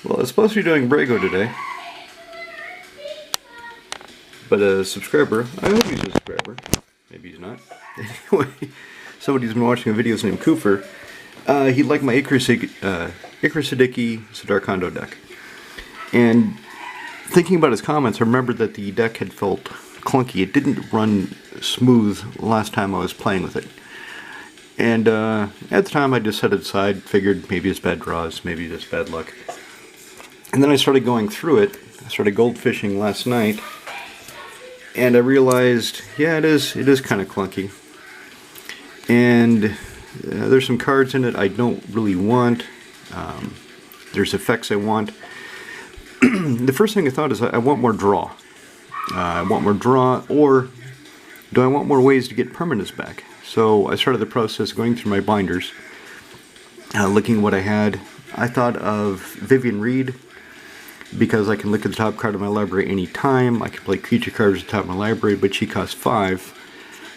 Well, I was supposed to be doing Brago today, but a subscriber, I hope he's a subscriber, maybe he's not. Anyway, somebody's been watching a video named Kufr. He liked my Ikra Shidiqi Sidar Kondo deck. And thinking about his comments, I remembered that the deck had felt clunky. It didn't run smooth last time I was playing with it. And at the time I just set it aside, figured maybe it's bad draws, maybe just bad luck. And then I started going through it. I started goldfishing last night, and I realized, yeah, it is kind of clunky. And there's some cards in it I don't really want. There's effects I want. The first thing I thought is I want more draw. I want more draw, or do I want more ways to get permanence back? So I started the process going through my binders, looking at what I had. I thought of Vivian Reed, because I can look at the top card of my library anytime. I can play creature cards at the top of my library, but she costs 5.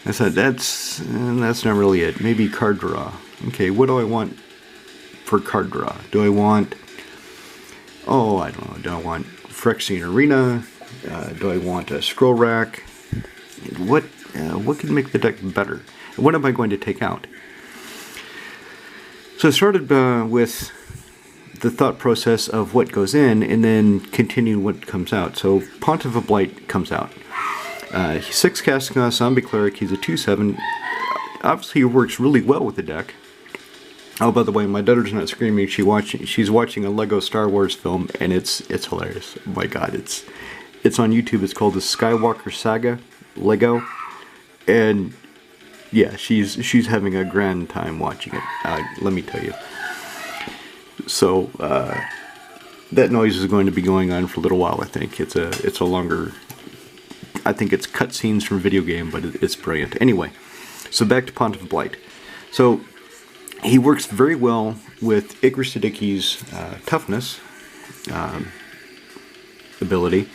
I said, that's not really it. Maybe card draw. Okay, what do I want for card draw? Do I want, oh, I don't know, do I want Phyrexian Arena? Do I want a Scroll Rack? What can make the deck better? What am I going to take out? So I started with the thought process of what goes in, and then continue what comes out. So Pontiff of Blight comes out. He's 6 casting on a Zombie Cleric. He's a 2/7. Obviously, he works really well with the deck. Oh, by the way, my daughter's not screaming. She's watching a Lego Star Wars film, and it's hilarious. Oh my God, it's on YouTube. It's called the Skywalker Saga Lego, and yeah, she's having a grand time watching it. Let me tell you. So that noise is going to be going on for a little while. I think it's a longer. I think it's cutscenes from video game, but it's brilliant. Anyway, so back to Pontiff of Blight. So he works very well with Ikra Shidiqi's toughness ability,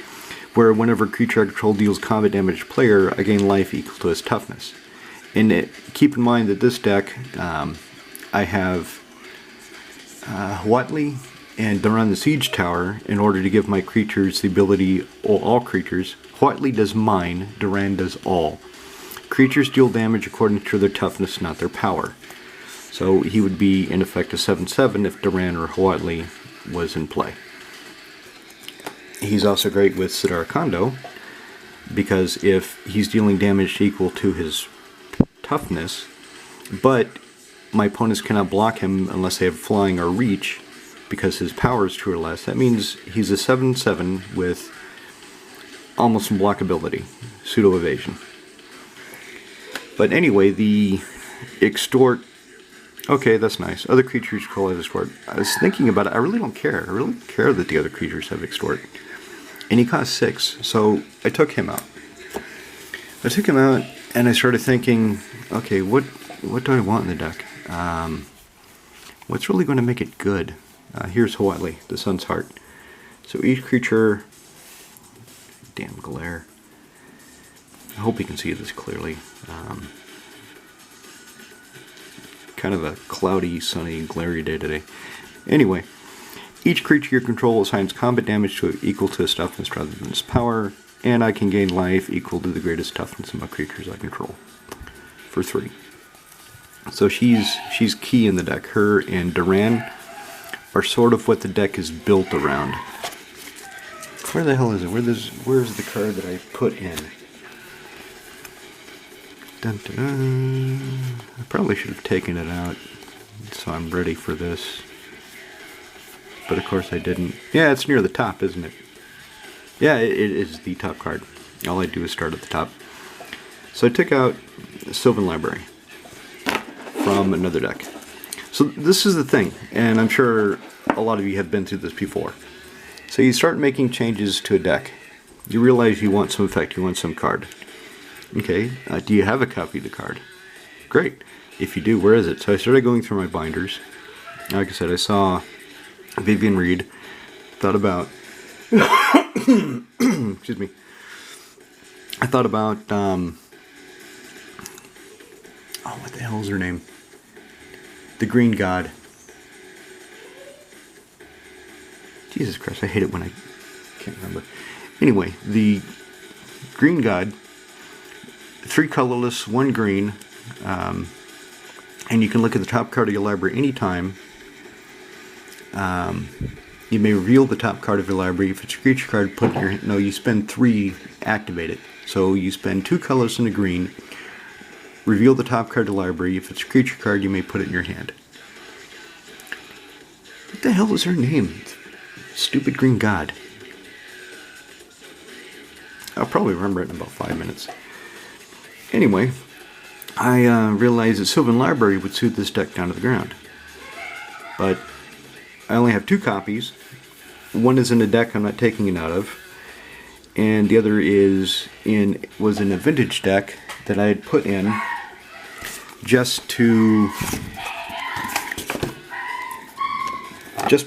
where whenever creature I control deals combat damage to player, I gain life equal to his toughness. And keep in mind that this deck, I have Huatli and Duran the Siege Tower in order to give my creatures the ability, all creatures. Huatli does mine, Duran does all. Creatures deal damage according to their toughness, not their power. So he would be in effect a 7/7 if Duran or Huatli was in play. He's also great with Sidar Kondo, because if he's dealing damage equal to his toughness, but my opponents cannot block him unless they have flying or reach, because his power is 2 or less, that means he's a 7/7 with almost unblockability, pseudo evasion. But anyway, the extort, okay, that's nice. Other creatures call it extort. I was thinking about it. I really don't care. I really don't care that the other creatures have extort. And he costs 6, so I took him out. I took him out, and I started thinking, okay, what do I want in the deck? What's really going to make it good? Here's Huatli, the Sun's Heart. So each creature, damn glare. I hope you can see this clearly. Kind of a cloudy, sunny, glary day today. Anyway, each creature you control assigns combat damage to equal to his toughness rather than his power, and I can gain life equal to the greatest toughness of my creatures I control for 3. So she's key in the deck. Her and Duran are sort of what the deck is built around. Where the hell is it? Where's the card that I put in? Dun, dun, dun. I probably should have taken it out, so I'm ready for this. But of course I didn't. Yeah, it's near the top, isn't it? Yeah, it is the top card. All I do is start at the top. So I took out Sylvan Library from another deck. So this is the thing, and I'm sure a lot of you have been through this before. So you start making changes to a deck. You realize you want some effect, you want some card. Okay, do you have a copy of the card? Great. If you do, where is it? So I started going through my binders. Like I said, I saw Vivian Reed. Thought about excuse me. I thought about oh, what the hell is her name? The Green God. Jesus Christ, I hate it when I can't remember. Anyway, the Green God, 3 colorless, 1 green, and you can look at the top card of your library anytime. You may reveal the top card of your library. If it's a creature card, put in your... No, you spend 3, activate it. So you spend 2 colors and a green, reveal the top card of the library. If it's a creature card, you may put it in your hand. What the hell is her name? Stupid Green God. I'll probably remember it in about 5 minutes. Anyway, I realized that Sylvan Library would suit this deck down to the ground. But I only have 2 copies. One is in a deck I'm not taking it out of, and the other was in a vintage deck that I had put in just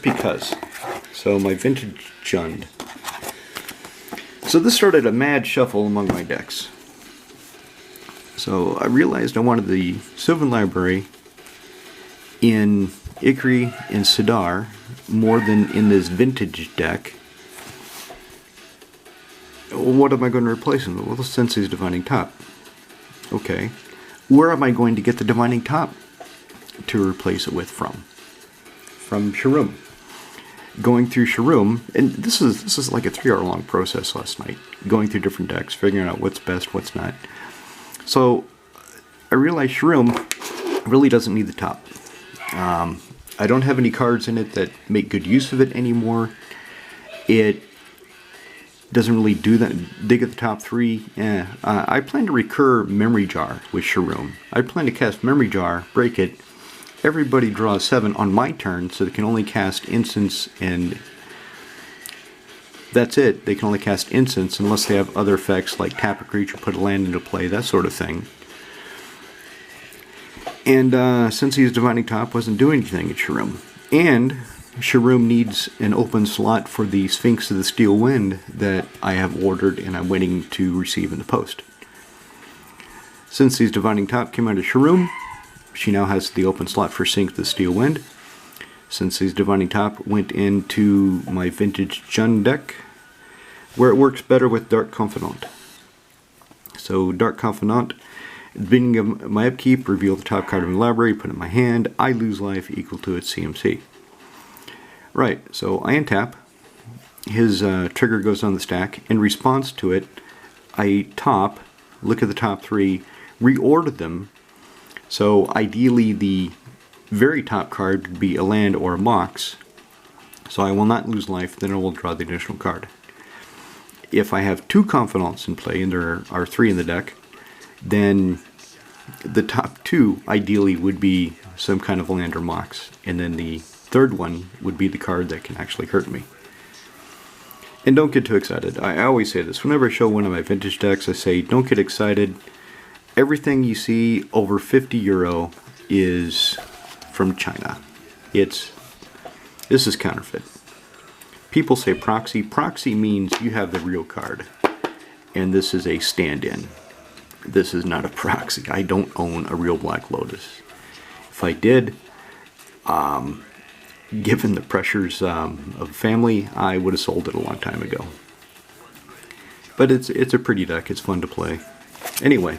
because. So my vintage Jund. So this started a mad shuffle among my decks. So I realized I wanted the Sylvan Library in Ikri and Sidar more than in this vintage deck. What am I going to replace them with? Well, the Sensei's Divining Top. Okay. Where am I going to get the Divining Top to replace it with from? From Sharuum. Going through Sharuum, and this is like a 3-hour long process last night. Going through different decks, figuring out what's best, what's not. So I realized Sharuum really doesn't need the top. I don't have any cards in it that make good use of it anymore. It doesn't really do that. Dig at the top 3. I plan to recur Memory Jar with Sharuum. I plan to cast Memory Jar, break it. Everybody draws 7 on my turn, so they can only cast Instants, and that's it. They can only cast Instants unless they have other effects like tap a creature, put a land into play, that sort of thing. And Sensei's Divining Top wasn't doing anything at Sharuum. And Sharuum needs an open slot for the Sphinx of the Steel Wind that I have ordered and I'm waiting to receive in the post. Sensei's Divining Top came out of Sharuum. She now has the open slot for Sphinx of the Steel Wind. Sensei's Divining Top went into my vintage Jund deck, where it works better with Dark Confidant. So Dark Confidant, at the beginning of my upkeep, reveal the top card of my library, put it in my hand, I lose life equal to its CMC. Right, so I untap, his trigger goes on the stack. In response to it, I top, look at the top 3, reorder them. So ideally the very top card would be a land or a Mox. So I will not lose life, then I will draw the additional card. If I have 2 Confidants in play, and there are 3 in the deck, then the top 2 ideally would be some kind of land or Mox, and then the third one would be the card that can actually hurt me. And don't get too excited. I always say this. Whenever I show one of my vintage decks, I say don't get excited. Everything you see over 50 euro is from China. This is counterfeit. People say proxy. Proxy means you have the real card, and this is a stand-in. This is not a proxy. I don't own a real Black Lotus. If I did, given the pressures of family, I would have sold it a long time ago. But it's a pretty deck. It's fun to play. Anyway,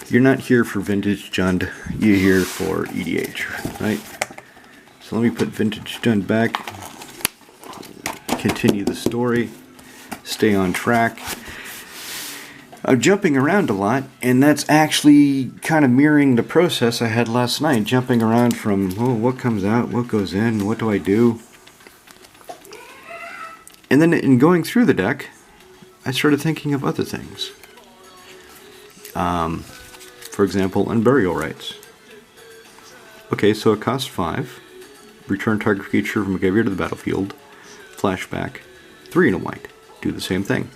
you're not here for Vintage Jund. You're here for EDH, right? So let me put Vintage Jund back. Continue the story. Stay on track. I'm jumping around a lot, and that's actually kind of mirroring the process I had last night, jumping around from, oh, what comes out, what goes in, what do I do? And then in going through the deck, I started thinking of other things. For example, Unburial Rites. Okay, so it costs 5. Return target creature from a graveyard to the battlefield. Flashback. 3 and a white. Do the same thing.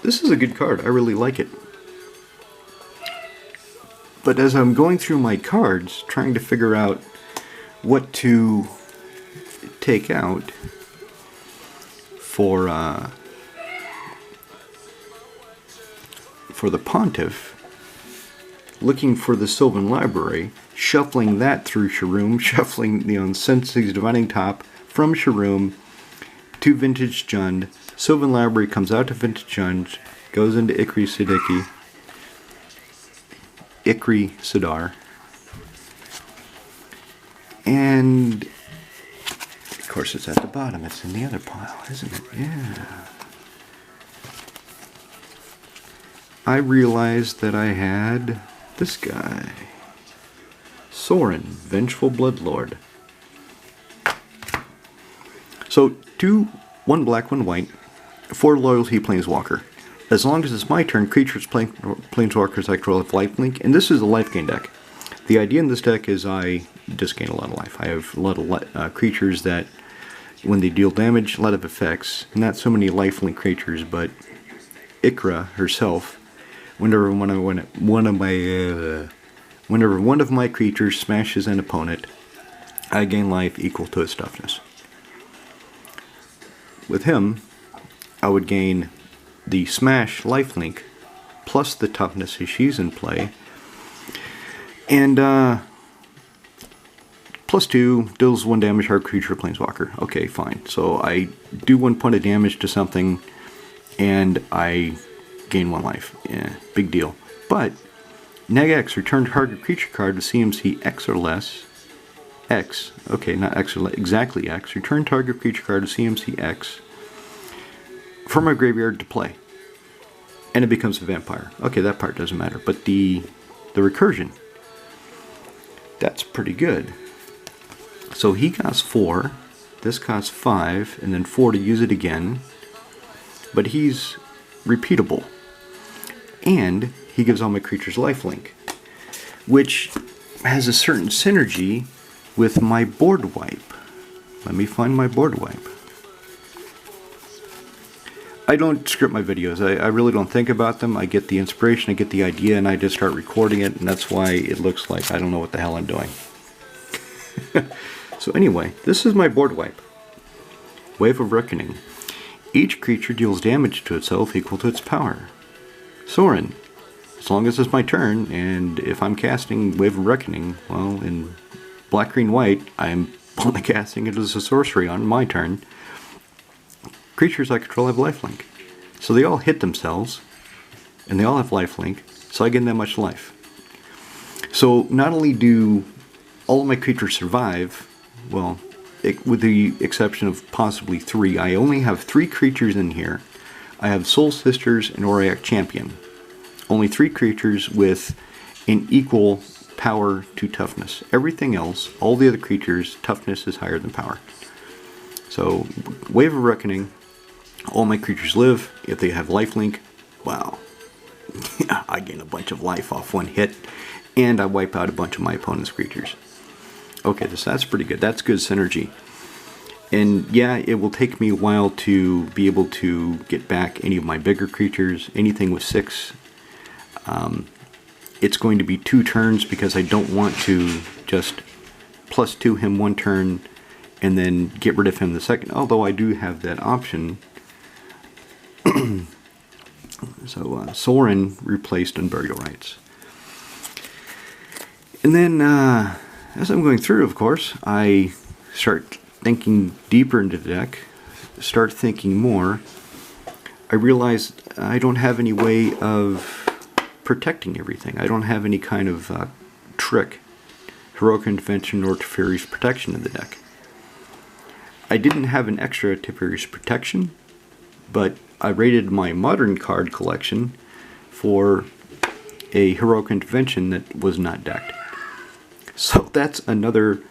This is a good card. I really like it. But as I'm going through my cards, trying to figure out what to take out for the Pontiff, looking for the Sylvan Library, shuffling that through Sharuum, shuffling the Sensei's Divining Top, from Sharuum to Vintage Jund. Sylvan Library comes out to Vintage Jund, goes into Ikra Shidiqi, Ikra Sidar, and of course it's at the bottom. It's in the other pile, isn't it? Yeah. I realized that I had this guy, Sorin, Vengeful Bloodlord. So 2, 1 black, 1 white, 4 loyalty planeswalker. As long as it's my turn, creatures planeswalkers I control have lifelink, and this is a life gain deck. The idea in this deck is I just gain a lot of life. I have a lot of creatures that, when they deal damage, a lot of effects. Not so many lifelink creatures, but Ikra herself. Whenever one of my creatures smashes an opponent, I gain life equal to its toughness. With him, I would gain the smash lifelink plus the toughness if she's in play, and +2 deals 1 damage hard creature planeswalker. Okay, fine. So I do 1 point of damage to something, and I gain 1 life. Yeah, big deal. But neg X, return target creature card with CMC X or less. X, okay, not X or less, exactly X. Return target creature card with CMC X from my graveyard to play, and it becomes a vampire. Okay, that part doesn't matter, but the recursion, that's pretty good. So he costs 4, this costs 5, and then 4 to use it again. But he's repeatable, and he gives all my creatures lifelink, which has a certain synergy with my board wipe. Let me find my board wipe. I don't script my videos. I really don't think about them. I get the inspiration, I get the idea, and I just start recording it, and that's why it looks like I don't know what the hell I'm doing. So anyway, this is my board wipe. Wave of Reckoning. Each creature deals damage to itself equal to its power. Sorin. As long as it's my turn, and if I'm casting Wave of Reckoning, well, in black, green, white, I'm only casting it as a sorcery on my turn. Creatures I control have lifelink. So they all hit themselves, and they all have lifelink, so I gain that much life. So not only do all of my creatures survive, well, with the exception of possibly 3, I only have 3 creatures in here. I have Soul Sisters and Auric Champion. Only 3 creatures with an equal power to toughness. Everything else, all the other creatures, toughness is higher than power. So, Wave of Reckoning, all my creatures live. If they have lifelink, wow. I gain a bunch of life off 1 hit, and I wipe out a bunch of my opponent's creatures. Okay, that's pretty good. That's good synergy. And yeah, it will take me a while to be able to get back any of my bigger creatures. Anything with 6. It's going to be 2 turns because I don't want to just +2 him 1 turn and then get rid of him the second. Although I do have that option. So Sorin replaced Unburial Rites. And then as I'm going through, of course, I start thinking deeper into the deck, start thinking more. I realized I don't have any way of protecting everything. I don't have any kind of trick, Heroic Intervention, or Teferi's Protection in the deck. I didn't have an extra Teferi's Protection, but I rated my Modern card collection for a Heroic Intervention that was not decked. So that's another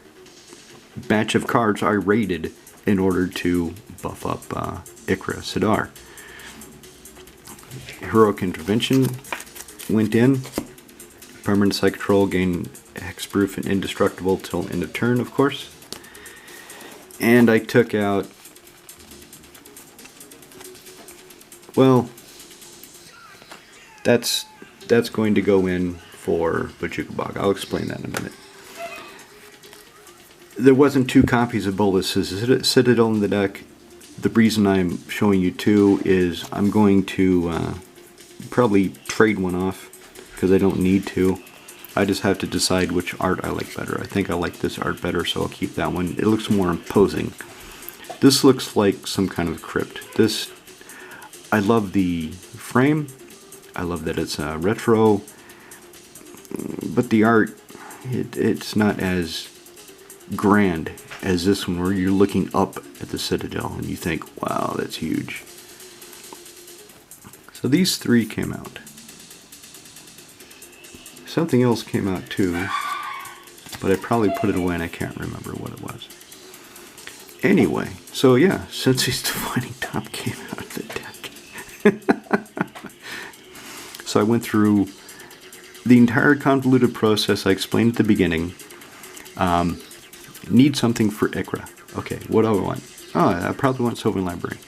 batch of cards I rated in order to buff up Ikra Sidar. Heroic Intervention went in. Permanent I control gain hexproof and indestructible till end of turn, of course. And I took out, well, that's going to go in for Bojuka Bog. I'll explain that in a minute. There wasn't 2 copies of Bolas' Citadel in the deck. The reason I'm showing you 2 is I'm going to probably trade one off because I don't need to. I just have to decide which art I like better. I think I like this art better, so I'll keep that one. It looks more imposing. This looks like some kind of crypt. I love the frame. I love that it's retro. But the art, it's not as grand as this one, where you're looking up at the Citadel and you think, wow, that's huge. So these three came out. Something else came out too, but I probably put it away and I can't remember what it was. Anyway, so yeah, Sensei's Defining Top came out of the deck. So I went through the entire convoluted process I explained at the beginning. Need something for Ikra. Okay, what do I want? Oh, I probably want Sylvan Library.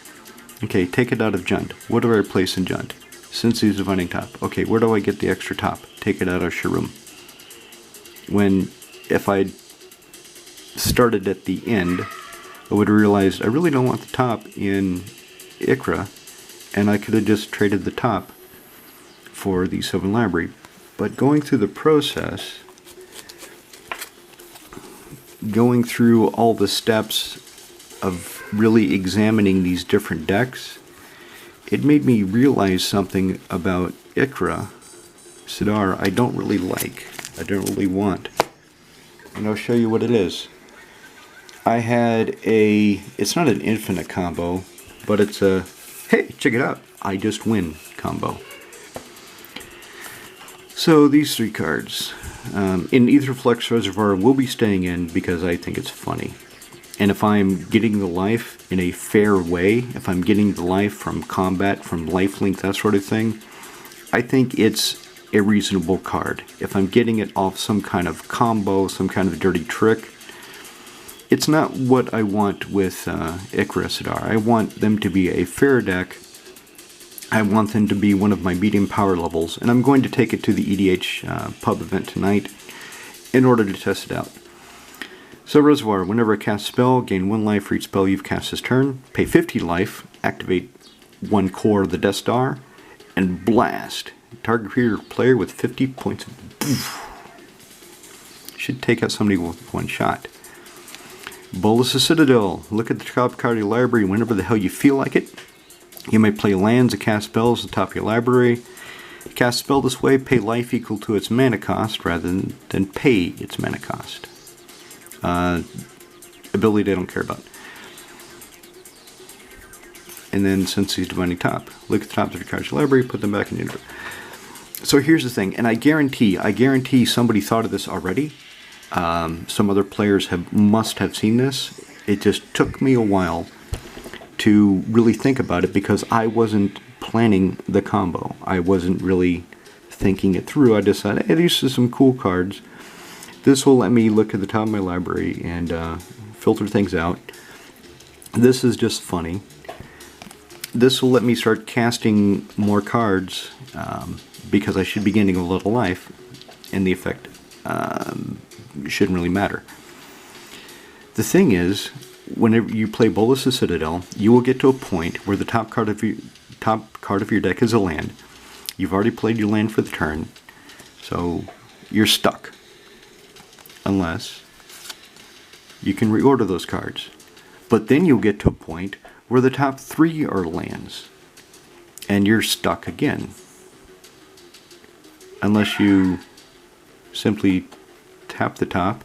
Okay, take it out of Jund. What do I replace in Jund? Sensei's Divining Top. Okay, where do I get the extra top? Take it out of Sharuum. If I started at the end, I would have realized I really don't want the top in Ikra, and I could have just traded the top for the Sylvan Library. But going through the process, going through all the steps of really examining these different decks, it made me realize something about Ikra Sidar I don't really like. I don't really want. And I'll show you what it is. I had it's not an infinite combo, but it's a, hey, check it out, I just win combo. So these three cards, in Aetherflux Reservoir, will be staying in because I think it's funny. And if I'm getting the life in a fair way, if I'm getting the life from combat, from lifelink, that sort of thing, I think it's a reasonable card. If I'm getting it off some kind of combo, some kind of dirty trick, it's not what I want with Ikra Sidar. I want them to be a fair deck. I want them to be one of my medium power levels, and I'm going to take it to the EDH pub event tonight in order to test it out. So Reservoir, whenever I cast a spell, gain 1 life for each spell you've cast this turn, pay 50 life, activate 1 core of the Death Star, and blast. Target player with 50 points of... Should take out somebody with 1 shot. Bolus of Citadel, look at the top card of your library whenever the hell you feel like it. You may play lands or cast spells at the top of your library. Cast a spell this way, pay life equal to its mana cost rather than pay its mana cost. Ability I don't care about. And then Sensei's Divining Top. Look at the tops of your cards in your library, put them back in your inventory. So here's the thing, and I guarantee somebody thought of this already. Some other players must have seen this. It just took me a while to really think about it because I wasn't planning the combo. I wasn't really thinking it through. I decided, hey, these are some cool cards. This will let me look at the top of my library and filter things out. This is just funny. This will let me start casting more cards because I should be gaining a little life, and the effect shouldn't really matter. The thing is, whenever you play Bolus of Citadel, you will get to a point where the top card of your deck is a land. You've already played your land for the turn, so you're stuck. Unless you can reorder those cards. But then you'll get to a point where the top 3 are lands, and you're stuck again. Unless you simply tap the top,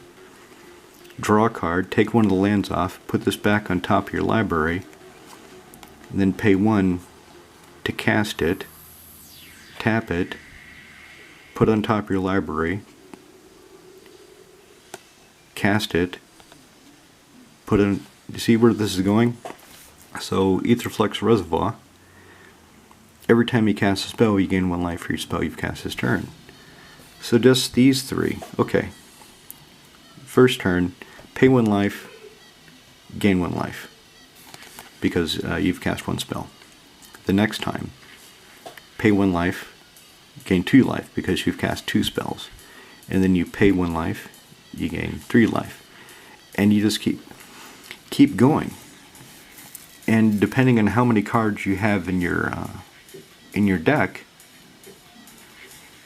draw a card, take one of the lands off, put this back on top of your library, and then pay 1 to cast it, tap it, put on top of your library, cast it, put in, you see where this is going? So Aetherflux Reservoir, every time you cast a spell you gain 1 life for each spell you've cast this turn. So just these 3. Okay. First turn, pay 1 life, gain 1 life, because you've cast 1 spell. The next time, pay 1 life, gain 2 life, because you've cast 2 spells. And then you pay 1 life, you gain 3 life. And you just keep going. And depending on how many cards you have in your deck,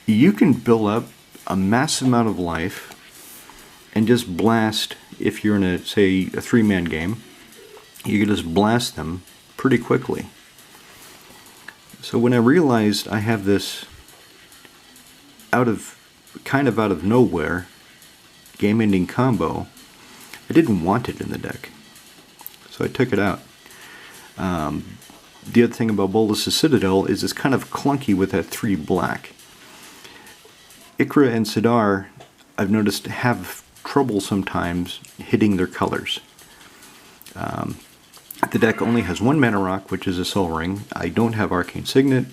you can build up a massive amount of life and just blast. If you're in a, say, a 3-man game, you can just blast them pretty quickly. So when I realized I have this kind of out of nowhere game-ending combo, I didn't want it in the deck, so I took it out. The other thing about Bolas' Citadel is it's kind of clunky with that 3 black. Ikra and Sidar, I've noticed, have trouble sometimes hitting their colors. The deck only has 1 mana rock, which is a Soul Ring. I don't have Arcane Signet.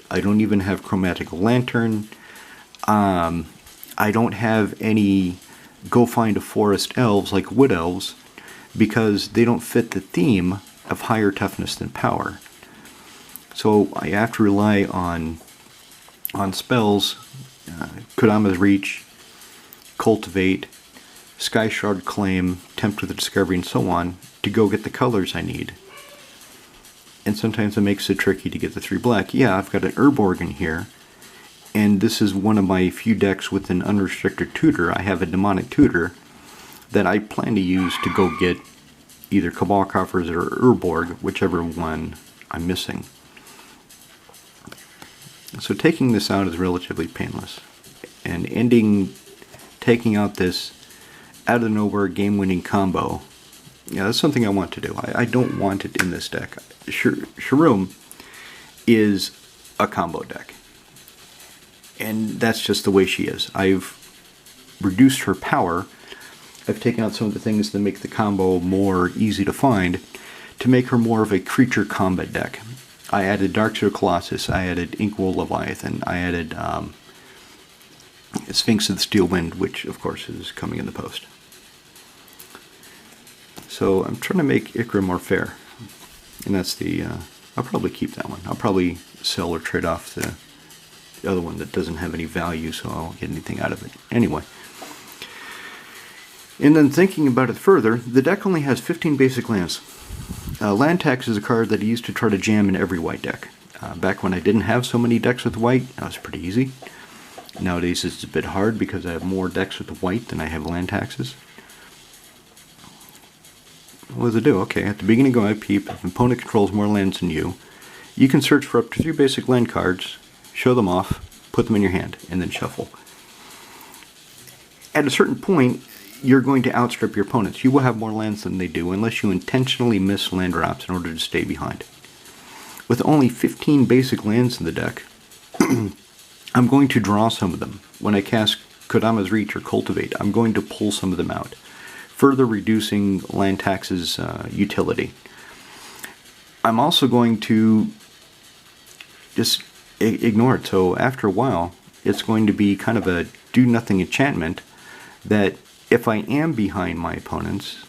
I don't even have Chromatic Lantern. I don't have any Go Find a Forest elves like Wood Elves, because they don't fit the theme of higher toughness than power. So I have to rely on spells, Kodama's Reach, Cultivate, Sky Shard Claim, Tempt with the Discovery, and so on, to go get the colors I need. And sometimes it makes it tricky to get the 3 black. Yeah, I've got an Herb Organ here, and this is one of my few decks with an unrestricted tutor. I have a Demonic Tutor that I plan to use to go get either Cabal Coffers or Urborg, whichever one I'm missing. So taking this out is relatively painless. And taking out this out of nowhere game-winning combo, yeah, that's something I want to do. I don't want it in this deck. Sharuum is a combo deck, and that's just the way she is. I've reduced her power. I've taken out some of the things that make the combo more easy to find to make her more of a creature combat deck. I added Darkseer Colossus, I added Inkwool Leviathan, I added Sphinx of the Steel Wind, which of course is coming in the post. So I'm trying to make Ikra more fair, and that's I'll probably keep that one. I'll probably sell or trade off the other one that doesn't have any value, so I won't get anything out of it. Anyway. And then thinking about it further, the deck only has 15 basic lands. Land Tax is a card that I used to try to jam in every white deck. Back when I didn't have so many decks with white, that was pretty easy. Nowadays it's a bit hard because I have more decks with white than I have land taxes. What does it do? Okay, at the beginning of my peep, if an opponent controls more lands than you, you can search for up to 3 basic land cards, show them off, put them in your hand, and then shuffle. At a certain point, you're going to outstrip your opponents. You will have more lands than they do unless you intentionally miss land drops in order to stay behind. With only 15 basic lands in the deck, I'm going to draw some of them. When I cast Kodama's Reach or Cultivate, I'm going to pull some of them out, further reducing land tax's utility. I'm also going to just ignore it. So after a while, it's going to be kind of a do-nothing enchantment that if I am behind my opponents,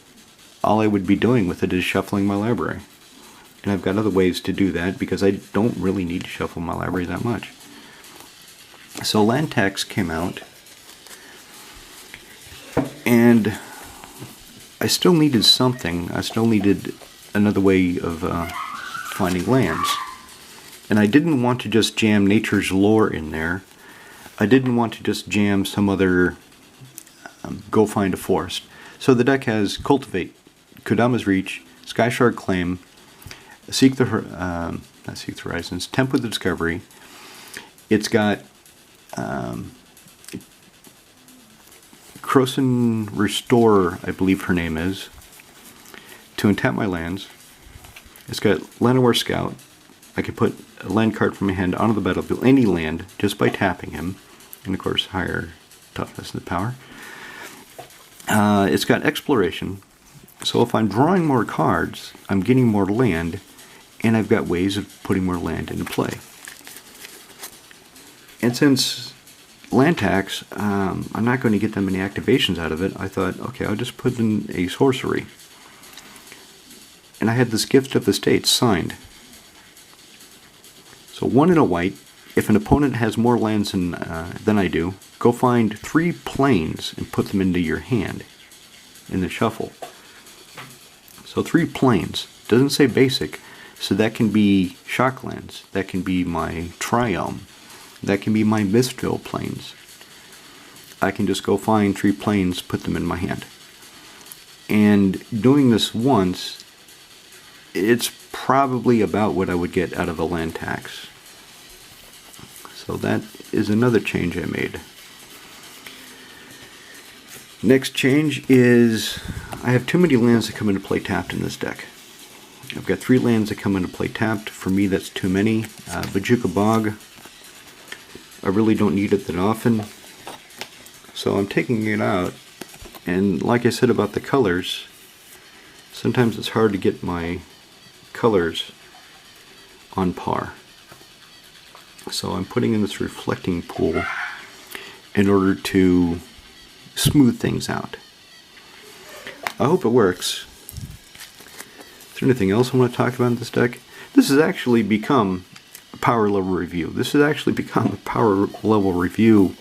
all I would be doing with it is shuffling my library. And I've got other ways to do that because I don't really need to shuffle my library that much. So land tax came out, and I still needed something. I still needed another way of finding lands. And I didn't want to just jam Nature's Lore in there. I didn't want to just jam some other Go Find a Forest. So the deck has Cultivate, Kodama's Reach, Sky Shard Claim, Seek the Horizons, Tempt with the Discovery. It's got Krosan Restorer, I believe her name is, to untap my lands. It's got Llanowar Scout. I can put a land card from my hand onto the battlefield, any land, just by tapping him. And of course, higher toughness and power. It's got Exploration. So if I'm drawing more cards, I'm getting more land, and I've got ways of putting more land into play. And since land tax, I'm not going to get that many activations out of it, I thought, okay, I'll just put in a sorcery. And I had this Gift of the States signed. So 1 and a white. If an opponent has more lands than I do, go find 3 plains and put them into your hand in the shuffle. So 3 plains. Doesn't say basic, so that can be Shocklands. That can be my Triome. That can be my Mistville plains. I can just go find 3 plains, put them in my hand. And doing this once it's probably about what I would get out of a land tax. So that is another change I made. Next change is I have too many lands that come into play tapped in this deck. I've got 3 lands that come into play tapped. For me, that's too many. Bajuka Bog, I really don't need it that often, so I'm taking it out. And like I said about the colors, sometimes it's hard to get my colors on par. So I'm putting in this reflecting pool in order to smooth things out. I hope it works. Is there anything else I want to talk about in this deck? This has actually become a power level review. This has actually become a power level review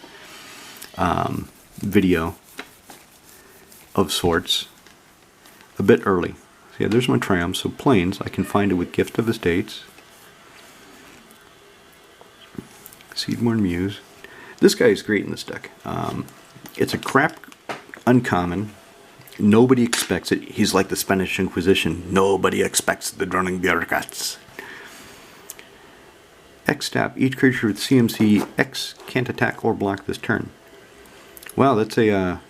video of sorts. A bit early. So yeah, there's my Triumph. So plains, I can find it with Gift of Estates. Seedborn Muse. This guy is great in this deck. It's a crap uncommon. Nobody expects it. He's like the Spanish Inquisition. Nobody expects the drowning bureaucrats. X tap. Each creature with CMC X can't attack or block this turn. Wow, that's a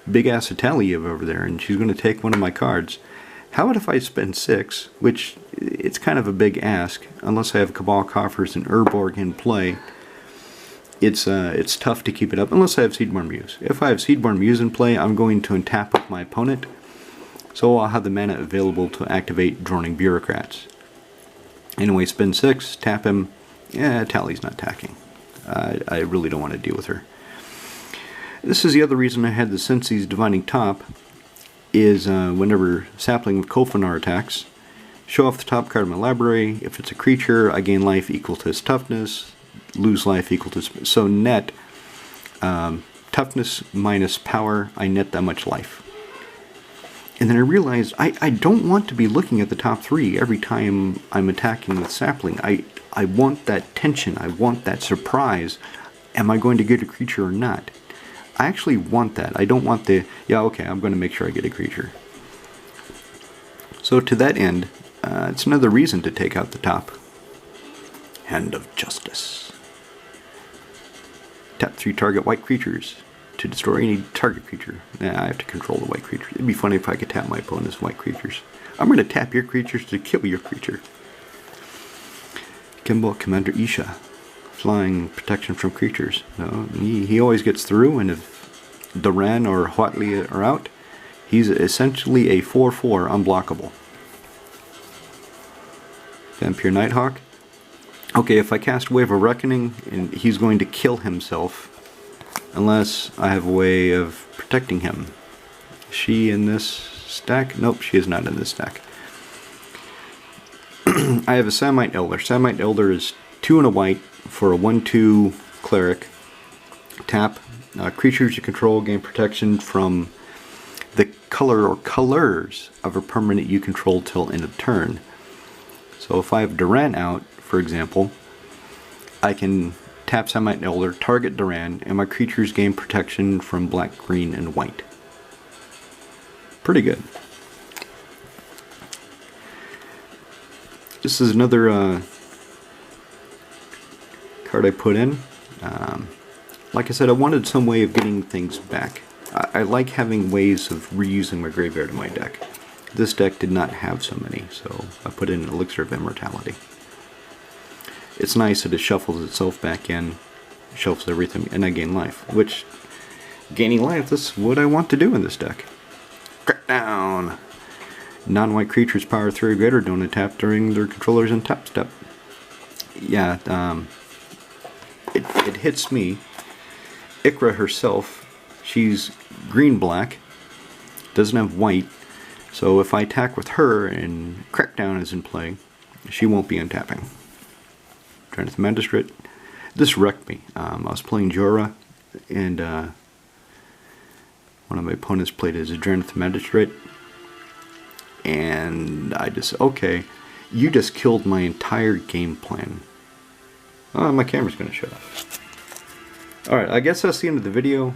big ass Italia over there, and she's going to take one of my cards. How about if I spend 6, which it's kind of a big ask, unless I have Cabal Coffers and Urborg in play. It's tough to keep it up unless I have Seedborn Muse. If I have Seedborn Muse in play, I'm going to untap with my opponent, so I'll have the mana available to activate Droning Bureaucrats. Anyway, spend 6, tap him. Yeah, Tally's not attacking. I really don't want to deal with her. This is the other reason I had the Sensi's Divining Top, is whenever Sapling with Kofanar attacks, show off the top card of my library. If it's a creature, I gain life equal to its toughness, lose life equal to its... So net, toughness minus power, I net that much life. And then I realized I don't want to be looking at the top 3 every time I'm attacking with Sapling. I want that tension, I want that surprise. Am I going to get a creature or not? I actually want that. I don't want the, yeah, okay, I'm going to make sure I get a creature. So to that end, it's another reason to take out the top. Hand of Justice. Tap 3 target white creatures to destroy any target creature. Nah, I have to control the white creature. It'd be funny if I could tap my opponent's white creatures. I'm going to tap your creatures to kill your creature. Kimball Commander Isha. Flying protection from creatures. No, he always gets through, and if Duran or Huatley are out, he's essentially a 4/4 unblockable. Vampire Nighthawk. Okay, if I cast Wave of Reckoning, and he's going to kill himself unless I have a way of protecting him. Is she in this stack? Nope, she is not in this stack. I have a Samite Elder. Samite Elder is 2 and a white for a 1/2 cleric. Tap. Creatures you control gain protection from the color or colors of a permanent you control till end of turn. So if I have Duran out, for example, I can tap Samite Elder, target Duran, and my creatures gain protection from black, green, and white. Pretty good. This is another card I put in. Like I said, I wanted some way of getting things back. I like having ways of reusing my graveyard in my deck. This deck did not have so many, so I put in an Elixir of Immortality. It's nice that it shuffles itself back in, shuffles everything, and I gain life. Which, gaining life, that's what I want to do in this deck. Crackdown! Non-white creatures power 3 or greater don't untap during their controller's untap step. Yeah, it hits me. Ikra herself, she's green-black, doesn't have white, so if I attack with her and Crackdown is in play, she won't be untapping. Adrenith Magistrate. This wrecked me. I was playing Jorah, and one of my opponents played as Adrenith Magistrate, and I just, okay, you just killed my entire game plan. Oh, my camera's going to shut off. Alright, I guess that's the end of the video.